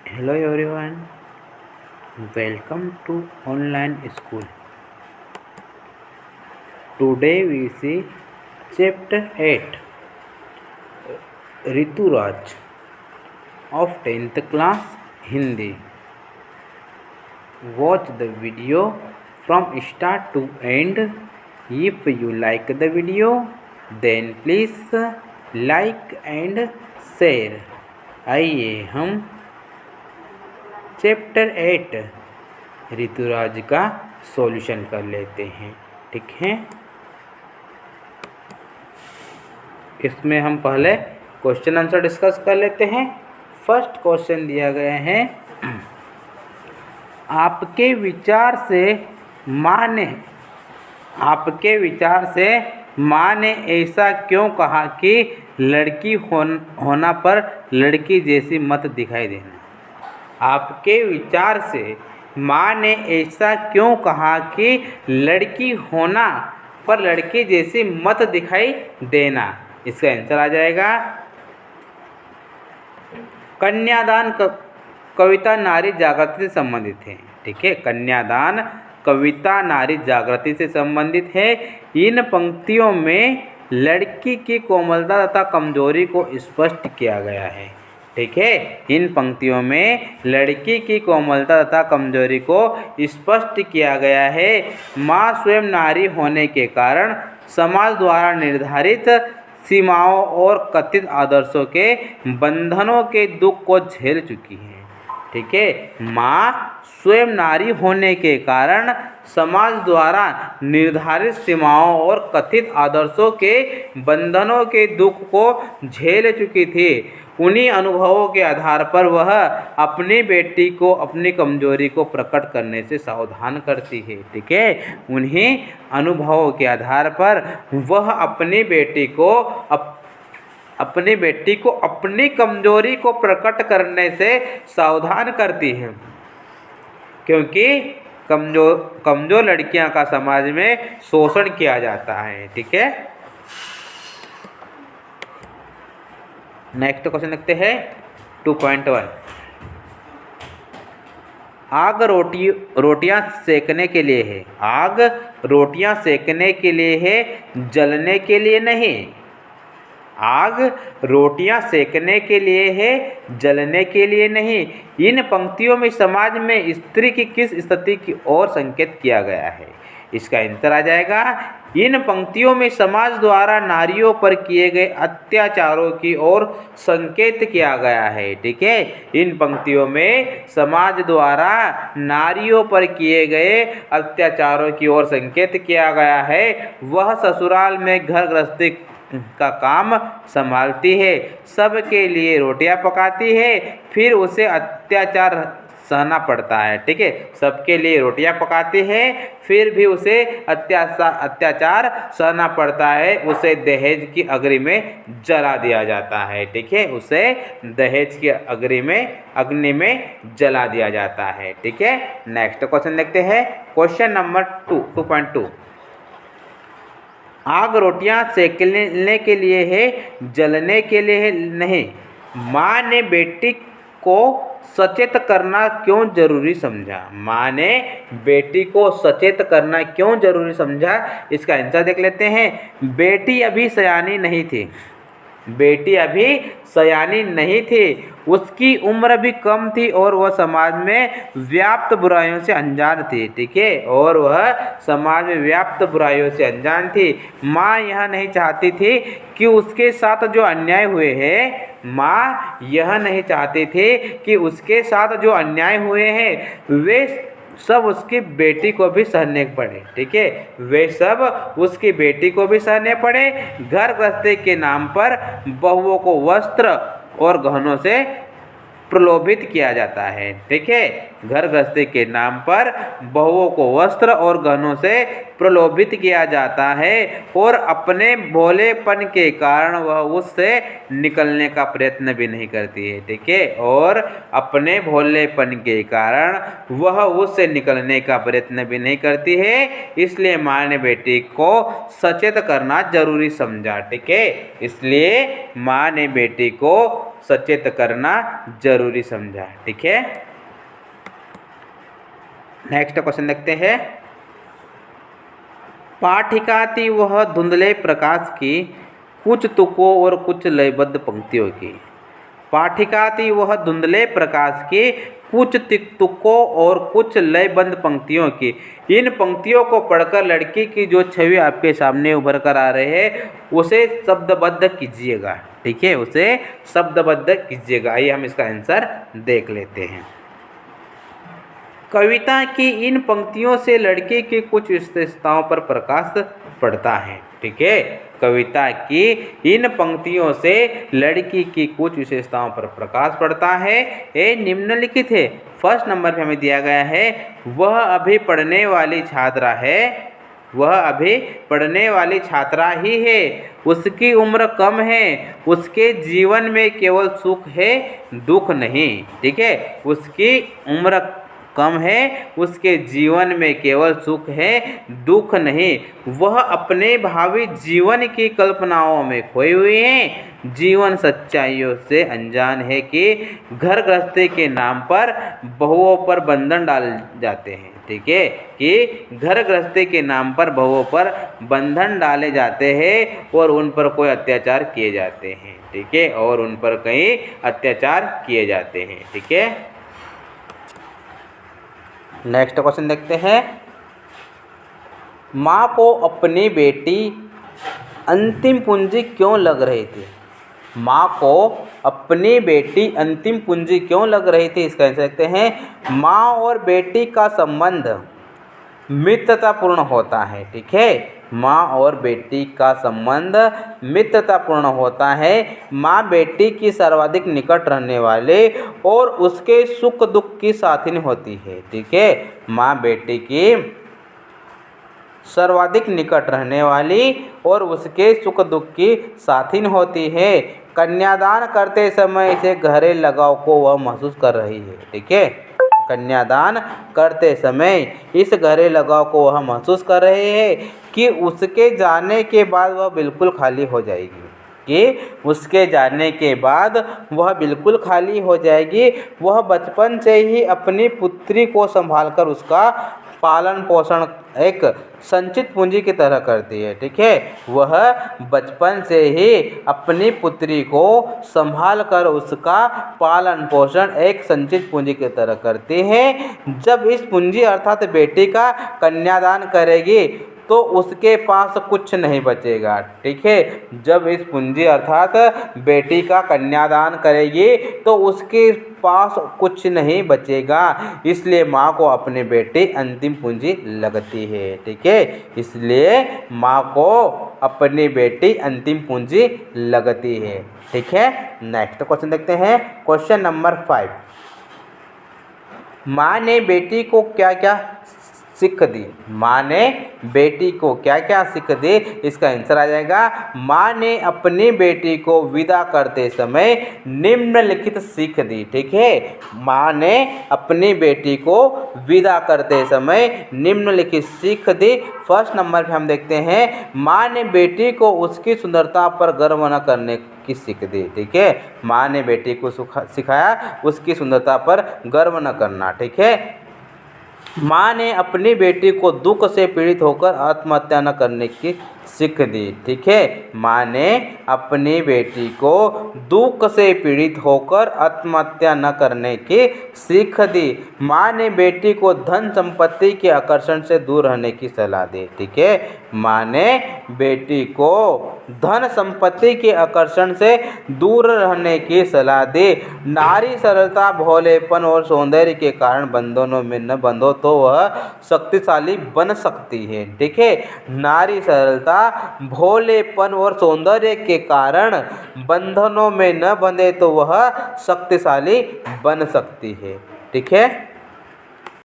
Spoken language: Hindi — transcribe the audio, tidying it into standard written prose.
Hello everyone, welcome to online school. Today we see chapter 8 Rituraj of 10th class Hindi. Watch the video from start to end. If you like the video, then please like and share. आइए हम चैप्टर 8 ऋतुराज का सॉल्यूशन कर लेते हैं। ठीक है, इसमें हम पहले क्वेश्चन आंसर डिस्कस कर लेते हैं। फर्स्ट क्वेश्चन दिया गया है, आपके विचार से माँ ने ऐसा क्यों कहा कि लड़की होना पर लड़की जैसी मत दिखाई देना। आपके विचार से माँ ने ऐसा क्यों कहा कि लड़की होना पर लड़की जैसी मत दिखाई देना। इसका आंसर आ जाएगा कन्यादान कविता नारी जागृति से संबंधित है। ठीक है, कन्यादान कविता नारी जागृति से संबंधित है। इन पंक्तियों में लड़की की कोमलता तथा कमजोरी को स्पष्ट किया गया है। ठीक है, इन पंक्तियों में लड़की की कोमलता तथा कमजोरी को स्पष्ट किया गया है। माँ स्वयं नारी होने के कारण समाज द्वारा निर्धारित सीमाओं और कथित आदर्शों के बंधनों के दुख को झेल चुकी है। ठीक है, माँ स्वयं नारी होने के कारण समाज द्वारा निर्धारित सीमाओं और कथित आदर्शों के बंधनों के दुख को झेल चुकी थी। उन्हीं अनुभवों के आधार पर वह अपनी बेटी को अपनी कमजोरी को प्रकट करने से सावधान करती है। ठीक है, उन्हीं अनुभवों के आधार पर वह अपनी बेटी को अपनी कमजोरी को प्रकट करने से सावधान करती है, क्योंकि कमजोर लड़कियां का समाज में शोषण किया जाता है। ठीक है, नेक्स्ट क्वेश्चन देखते हैं 2.1। आग रोटियां सेकने के लिए है। आग रोटियां सेकने के लिए है, जलने के लिए नहीं। आग रोटियां सेकने के लिए है, जलने के लिए नहीं। इन पंक्तियों में समाज में स्त्री की किस स्थिति की ओर संकेत किया गया है। इसका आंसर आ जाएगा, इन पंक्तियों में समाज द्वारा नारियों पर किए गए अत्याचारों की ओर संकेत किया गया है। ठीक है, इन पंक्तियों में समाज द्वारा नारियों पर किए गए अत्याचारों की ओर संकेत किया गया है। वह ससुराल में घर गृहस्थी का काम संभालती है, सबके लिए रोटियां पकाती है, फिर उसे अत्याचार सहना पड़ता है। ठीक है, सबके लिए रोटियां पकाती है, फिर भी उसे अत्याचार सहना पड़ता है। उसे दहेज की अग्नि में जला दिया जाता है। ठीक है, उसे दहेज की अग्नि में जला दिया जाता है। ठीक है, नेक्स्ट क्वेश्चन देखते हैं, क्वेश्चन नंबर 2.2। आग रोटियां सेकने के लिए है, जलने के लिए है नहीं। माँ ने बेटी को सचेत करना क्यों जरूरी समझा। माँ ने बेटी को सचेत करना क्यों जरूरी समझा, इसका आंसर देख लेते हैं। बेटी अभी सयानी नहीं थी, उसकी उम्र भी कम थी और वह समाज में व्याप्त बुराइयों से अनजान थी। ठीक है, और वह समाज में व्याप्त बुराइयों से अनजान थी। माँ यह नहीं चाहती थी कि उसके साथ जो अन्याय हुए हैं, माँ यह नहीं चाहती थी कि उसके साथ जो अन्याय हुए हैं वे सब उसकी बेटी को भी सहने पड़े। ठीक है, वे सब उसकी बेटी को भी सहने पड़े। घर गृहस्थी के नाम पर बहुओं को वस्त्र और गहनों से प्रलोभित किया जाता है। ठीक है, घर गृहस्थी के नाम पर बहुओं को वस्त्र और गहनों से प्रलोभित किया जाता है और अपने भोलेपन के कारण वह उससे निकलने का प्रयत्न भी नहीं करती है। ठीक है, और अपने भोलेपन के कारण वह उससे निकलने का प्रयत्न भी नहीं करती है, इसलिए माँ ने बेटी को सचेत करना जरूरी समझा। ठीक है, इसलिए माँ ने बेटी को सचेत करना जरूरी समझा। ठीक है, नेक्स्ट क्वेश्चन देखते हैं। पाठिका थी वह धुंधले प्रकाश की कुछ तुकों और कुछ लयबद्ध पंक्तियों की। पाठिका थी वह धुंधले प्रकाश की कुछ तुकों और कुछ लयबद्ध पंक्तियों की। इन पंक्तियों को पढ़कर लड़की की जो छवि आपके सामने उभर कर आ रहे हैं उसे शब्दबद्ध कीजिएगा। ठीक है, उसे शब्दबद्ध कीजिएगा। आइए हम इसका आंसर देख लेते हैं। कविता की इन पंक्तियों से लड़के की कुछ विशेषताओं पर प्रकाश पड़ता है। ठीक है, कविता की इन पंक्तियों से लड़की की कुछ विशेषताओं पर प्रकाश पड़ता है। ये निम्नलिखित है। फर्स्ट नंबर पे हमें दिया गया है, वह अभी पढ़ने वाली छात्रा है, वह अभी पढ़ने वाली छात्रा ही है, उसकी उम्र कम है, उसके जीवन में केवल सुख है दुख नहीं। ठीक है, उसकी उम्र कम है, उसके जीवन में केवल सुख है दुख नहीं। वह अपने भावी जीवन की कल्पनाओं में खोई हुई है, जीवन सच्चाइयों से अनजान है कि घर गृहस्थी के नाम पर बहुओं पर बंधन डाल जाते हैं। ठीक है, कि घर गृहस्थी के नाम पर बहुओं पर बंधन डाले जाते हैं और उन पर कोई अत्याचार किए जाते हैं। ठीक है, और उन पर कई अत्याचार किए जाते हैं। ठीक है, नेक्स्ट क्वेश्चन देखते हैं। माँ को अपनी बेटी अंतिम पूंजी क्यों लग रही थी? माँ को अपनी बेटी अंतिम पूंजी क्यों लग रही थी? इसका आंसर देखते हैं। माँ और बेटी का संबंध मित्रतापूर्ण होता है। ठीक है, माँ और बेटी का संबंध मित्रतापूर्ण होता है। माँ बेटी की सर्वाधिक निकट रहने वाले और उसके सुख दुख की साथिन होती है। ठीक है, माँ बेटी की सर्वाधिक निकट रहने वाली और उसके सुख दुख की साथिन होती है। कन्यादान करते समय इसे गहरे लगाव को वह महसूस कर रही है। ठीक है, कन्यादान करते समय इस गहरे लगाव को वह महसूस कर रहे हैं कि उसके जाने के बाद वह बिल्कुल खाली हो जाएगी, कि उसके जाने के बाद वह बिल्कुल खाली हो जाएगी। वह बचपन से ही अपनी पुत्री को संभालकर उसका पालन पोषण एक संचित पूंजी की तरह करती है। ठीक है, वह बचपन से ही अपनी पुत्री को संभाल कर उसका पालन पोषण एक संचित पूंजी की तरह करती है। जब इस पूंजी अर्थात बेटी का कन्यादान करेगी तो उसके पास कुछ नहीं बचेगा। ठीक है, जब इस पूंजी अर्थात बेटी का कन्यादान करेगी तो उसके पास कुछ नहीं बचेगा, इसलिए माँ को अपनी बेटी अंतिम पूंजी लगती है। ठीक है, इसलिए माँ को अपनी बेटी अंतिम पूंजी लगती है। ठीक है, नेक्स्ट क्वेश्चन देखते हैं। Question number 5। माँ ने बेटी को क्या क्या सीख दी? माँ ने बेटी को क्या क्या सीख दी? इसका आंसर आ जाएगा, माँ ने अपनी बेटी को विदा करते समय निम्नलिखित सीख दी। ठीक है, माँ ने अपनी बेटी को विदा करते समय निम्नलिखित सीख दी। फर्स्ट नंबर पे हम देखते हैं, माँ ने बेटी को उसकी सुंदरता पर गर्व न करने की सीख दी। ठीक है, माँ ने बेटी को सिखाया उसकी सुंदरता पर गर्व न करना। ठीक है, माँ ने अपनी बेटी को दुख से पीड़ित होकर आत्महत्या न करने की सीख दी। ठीक है, माँ ने अपनी बेटी को दुख से पीड़ित होकर आत्महत्या न करने की सीख दी। माँ ने बेटी को धन संपत्ति के आकर्षण से दूर रहने की सलाह दी। ठीक है, माँ ने बेटी को धन संपत्ति के आकर्षण से दूर रहने की सलाह दी। नारी सरलता भोलेपन और सौंदर्य के कारण बंधनों में न बंधो तो वह शक्तिशाली बन सकती है। ठीक है, नारी सरलता भोलेपन और सौंदर्य के कारण बंधनों में न बंधे तो वह शक्तिशाली बन सकती है। ठीक है।